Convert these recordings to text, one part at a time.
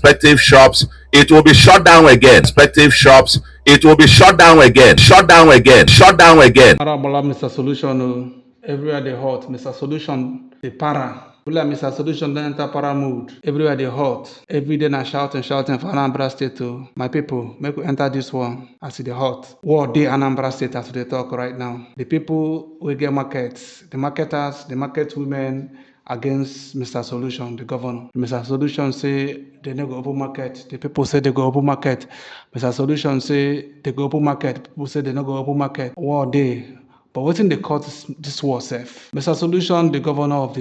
respective shops, it will be shut down again. Respective shops, it will be shut down again. Shut down again. Shut down again. Anambara Mr. Solution, everywhere they hot. Mr. Solution, the para. Mr. Solution don't enter para mood. Everywhere they hot. Every day na shouting for Anambra State to my people. Make we enter this one as it hot. War day Anambra State as they talk right now. The people will get markets. The marketers, the market women against Mr. Solution, the governor. Mr. Solution say they no go open market. The people say they go open market. Mr. Solution say they go open market. People say they no go open market. War day. But wetin dey cause this war sef? Mr. Solution, the governor of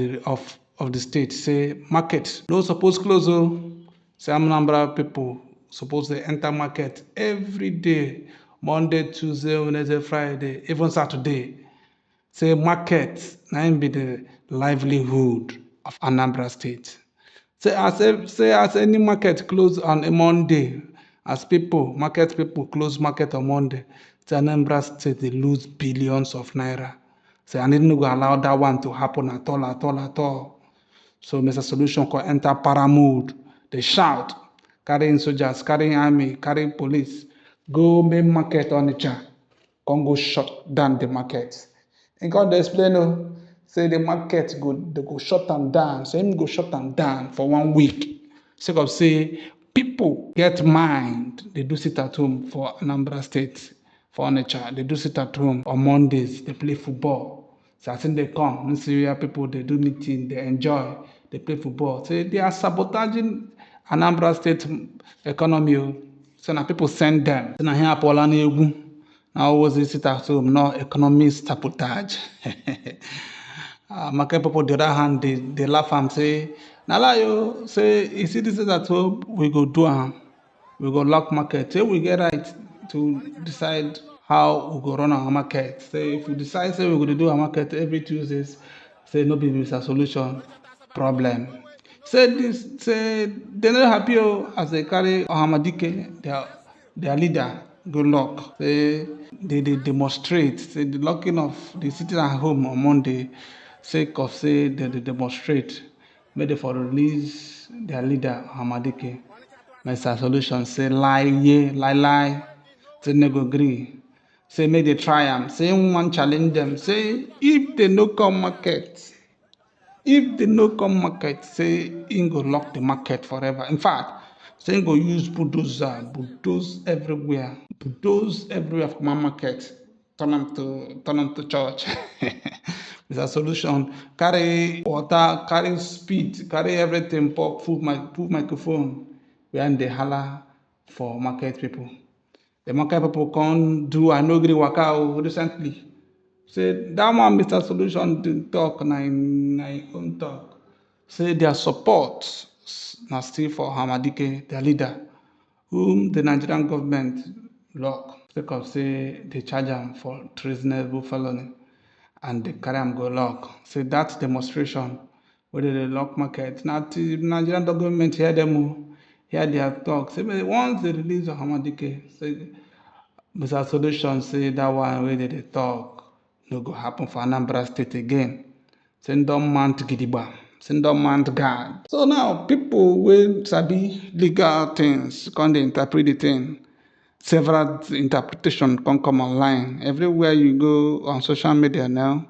the state, say market no suppose close o. Say Anambra people suppose dey enter market every day, Monday, Tuesday, Wednesday, Friday, even Saturday. Say market na im be the livelihood of Anambra State. Say as any market close on a Monday, as market people close market on Monday, say Anambra State dey lose billions of naira. Say and no go allow that one to happen at all. So Mr. Solution come enter para mood, dey shout, carrying soldiers, carrying army, carrying police, go main market Onitsha, come go shut down the market. He come dey explain o, say the market they go shut am down. Say him go shut am down for 1 week. Sake of say people get mind, they do sit at home for Anambra State, for Onitsha. They do sit at home on Mondays, they play football. So as they come, in Syria people they do meeting, they enjoy, they play football. Say they are sabotaging Anambra State economy. So now people send them. So now here Paula Negu. Now always they sit at home, no economy sabotage. Market people, the other hand, they laugh and say, Nala yo, say, you see this is at home, we go do we go lock market. Say we get right to decide how we go run our market. Say if we decide say we go do our market every Tuesdays, say no be Mr. Solution problem. Say they not happy as they carry Ohamadike, their leader, go lock. Say they demonstrate. Say the locking of the sitting at home on Monday, sake of say they demonstrate, make they for release their leader Ohamadike. Mr. Solution say lie. Say no go gree. Say make they try am. Say one challenge them. Say if they no come market, say him go lock the market forever. In fact, say him go use bulldoze everywhere for my market. Turn am to church. Mr. Solution carry water, carry speed, carry everything, put microphone behind the holla for market people. The market people come do I no gree waka recently. Say that one Mr. Solution didn't talk na him own talk. Say their support na still for Hamadike, their leader, whom the Nigerian government lock sake of say they charge am for treasonable felony and they carry am go lock. Say that demonstration wey dey lock market na the Nigerian government hear them hear their talk. Say once they release Hamadike, say Mr. Solution say that one wey dey talk no go happen for Anambra State again. Say don mount gidigba, say don mount guard. So now people wey sabi legal things come dey interpret the thing. Several interpretation come online. Everywhere you go on social media now,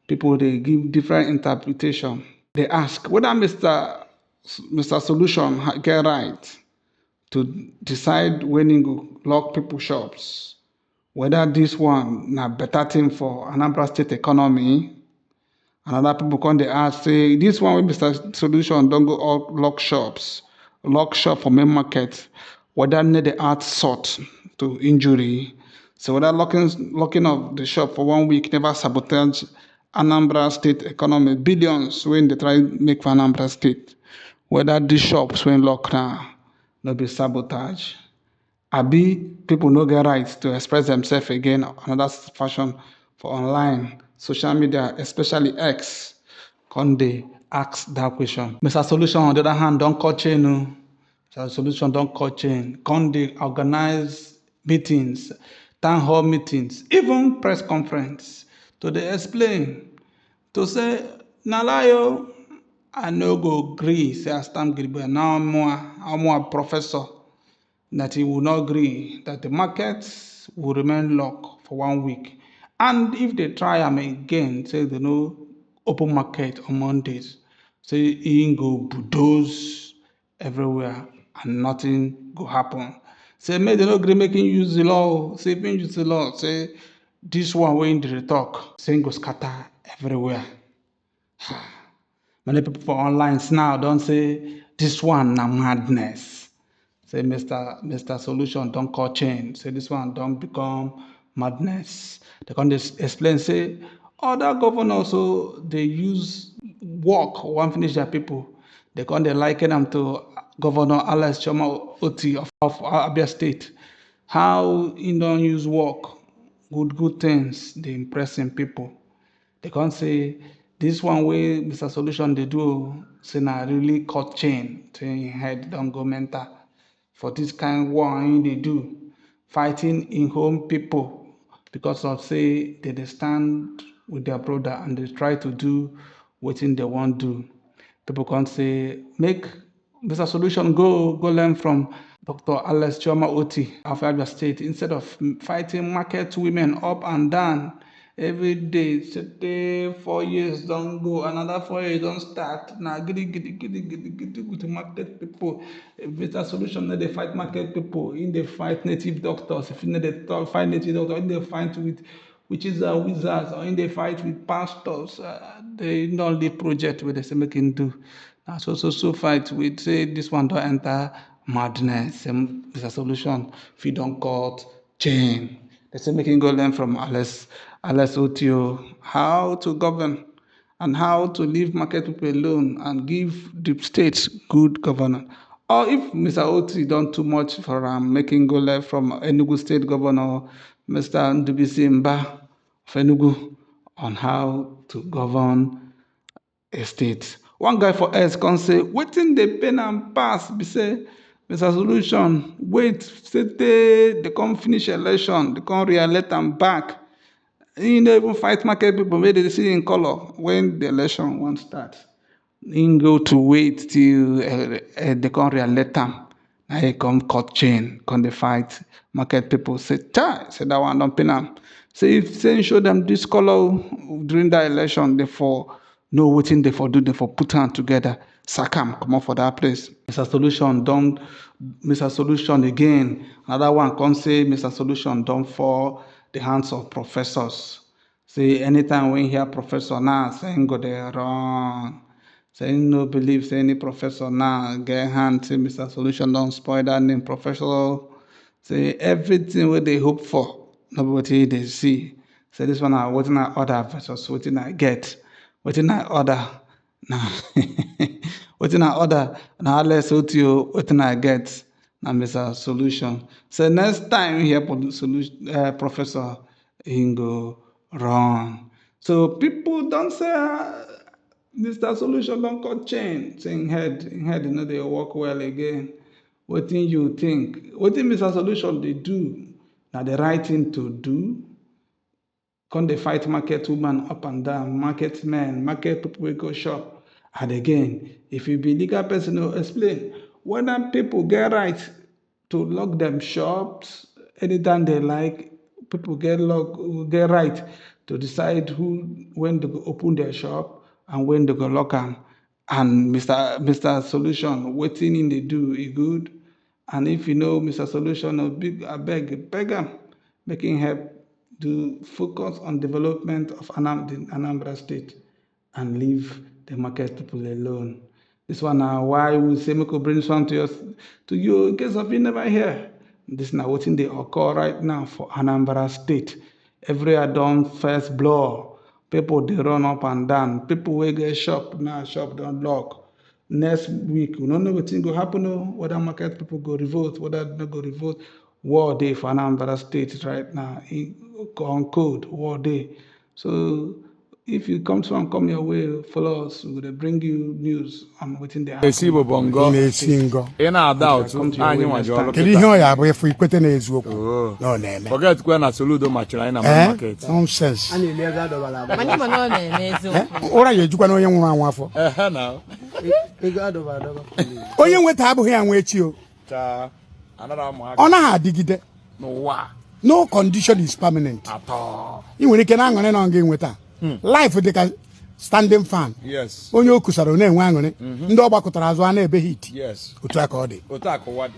people they give different interpretation. They ask whether Mr. Solution get right to decide when he go lock people shops. Whether this one na better thing for Anambra State economy. Another people come they ask say this one wey Mr. Solution don't go lock shop for main market. Whether need they add salt to injury. So whether locking of the shop for 1 week never sabotage Anambra State economy, billions when they try make for Anambra State. Whether these shops when lock now, no be sabotage. Abi people no get right to express themselves again another fashion for online, social media, especially X. Come they ask that question. Mr. Solution on the other hand don't cut chain. Mr. Solution don't cut chain. Come they organize meetings, town hall meetings, even press conference to dey explain, to say na lie o, I no go agree, say I stamp Gilbert. Now I'm more professor that he will not agree that the markets will remain locked for 1 week. And if they try them again, say they no open market on Mondays, say he go bulldoze everywhere and nothing go happen. Say make they no agree making use the law. Say if use the law, say this one wey they talk, say go scatter everywhere. Many people for online now don't say this one na madness. Say Mr. Solution Don Cut Chain. Say this one don't become madness. They can explain, say other governors so they use work, one finish their people. They can they liken them to Governor Alex Choma Oti of Abia State. How he don't use work, good things, they impressing people. They can't say this one way Mr. Solution they do say na really cut chain to him head don't go mental for this kind war they do fighting in home people because of say they stand with their brother and they try to do what they want do. People can't say make Mr. Solution go learn from Dr. Alex Chioma Oti of Abia State instead of fighting market women up and down every day. Say 4 years don't go, another 4 years don't start. Now giddy with the market people. Mr. Solution they fight market people, in they fight native doctors. If they fight native doctors, in they fight with witches and wizards, or in they fight with pastors. They don't leave project where they say making do. Now so fight with say this one don't enter madness. Mr. Solution if you don't cut chain. They say making go learn from Alex Otio how to govern and how to leave market people alone and give the state good governance. Or if Mr. Oti done too much for making go learn from Enugu State Governor Mr. Ndubisi Mba of Enugu on how to govern a state. One guy for us can say, waiting the pen and pass, be say, Mr. Solution, wait, say they come finish election, they come re-elect them back. He never even fight market people, maybe they see in color when the election won't start. He go to wait till they come re-elect them. Now he come cut chain, come they fight market people. Say, say that one don't pin them. Say if say show them this color during that election, therefore know what they for do, they for put them together, sack them, come out for that place. Mr. Solution again. Another one come say Mr. Solution don't fall the hands of professors. Say anytime when hear professor now, saying go there wrong. Saying no believe say any professor now get hand say Mr. Solution don't spoil that name professor. Say everything what they hope for, nobody they see. Say this one I waiting I order versus waiting I get. Waiting I order. Now waiting I order. Now let's you waiting I get. Now Mr. Solution. So next time you hear solution professor he go wrong. So people don't say Mr. Solution Don Cut Chain. Saying head, you know they work well again. What thing you think? What thing Mr. Solution they do? Now the right thing to do. Come they fight market woman up and down, market men, market people will go shop. And again, if you be legal person, will explain whether people get right to lock them shops anytime they like. People get right to decide when they go open their shop and when they go lock them. And Mr. Solution, waiting in they do is good. And if you know Mr. Solution, I beg him, making help to focus on development of Anambra State and leave the market people alone. This one now why we say we could bring some to you in case of you never hear. This now what in they occur right now for Anambra State. Every adult first blow, people they run up and down. People will get shop now, shop don't lock. Next week, we don't know what will happen, whether market people go revolt, whether they go revolt. War day for Anambra State right now, on code, war day. So if you come your way, follow us. We will bring you news on within the happen. Esibo bongo. Singo. Ina ada otu anyị nwajọrọ. Kedu ihe ọ ya bụ efu ikwete na eziokwu? No na-eme. Forget kwe na Soludo machiri anyị na market. Nonsense. Mani mana ọ na-eme eziokwu. Ụra ya ejukwa na onye nwụrụ anwụ afọ. Na. onye nweta abụghị ya nwe echi o ọ naghị adịgide no condition is permanent ị nwere ike na-aṅụrị na ọ ga-enweta life dịka standing fan onye o kusara ọ na-enwe aṅụrị ndị ọ gbakọtara azụ a na-ebe hit otu aka ọ dị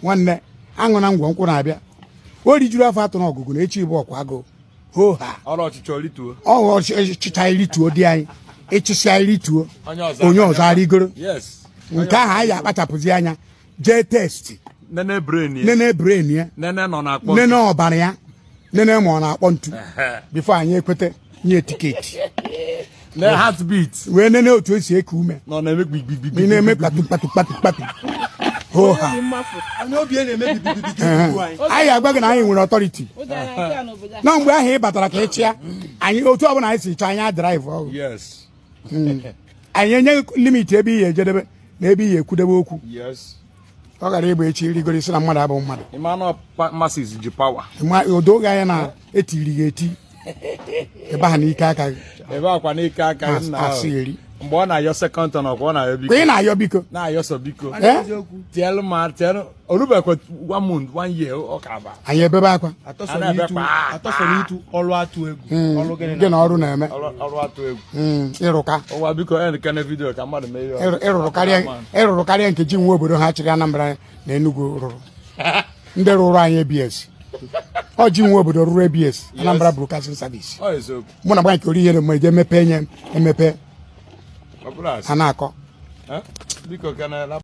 nwanne aṅụ na ngwọ nkwụ na-abịa o rijuru afọ atọ n'ọgụgụ na echi bụ ọkwa agụ hoha ọchịcha irituo dị anyị ịchịsịa irituo onye ọzọ arịgoro nke ahụ anyị akpachapụzi anya jee testi nene brain ya nene ọbara ya nene ma ọ na-akpọ ntu bifo anyị ekwete nye tiketi wee nene otu esi eku ume na-eme kpatu hoha anyị agwa gị na anyị nwere ọtọriti na mgbe ahụ ị batara ka ịchịa anyị otu ọbụla anyị si chọọ anya drive ọhụụ anyị enye limit ebe ihe ejedebe na ebe ihe ekwudebe okwu ọ gara ịgba echi rigoro isi na mmadụ abụ mmadụ odo oge anya na etiri gị eti ebe ahụ n'ike aka gị asị eri mgbe ọ na-ayọ sekọnd tọn ọkwa ọ na-ayọ biko ị na-ayọ biko na-ayọ sọ biko tielu ma tielu orubekwa 1 month 1 year ọ ka ba anyị ebebe akwa atọsọrọ itu ọrụ atụ egwu gị na ọrụ na-eme ọrụ atụ egwu ịrụka ụwa biko ekene vidio ka mmadụ mee ịrụrụ karịa nkeji nwa obodo ha chịrị Anambra na Enugu rụrụ ndị rụrụ anyị ABS ọ ji nwa obodo rụrụ ABS Anambra Broadcasting Service mụ na gba nke ori ihe na mma eje emepe nye emepe a na-akọ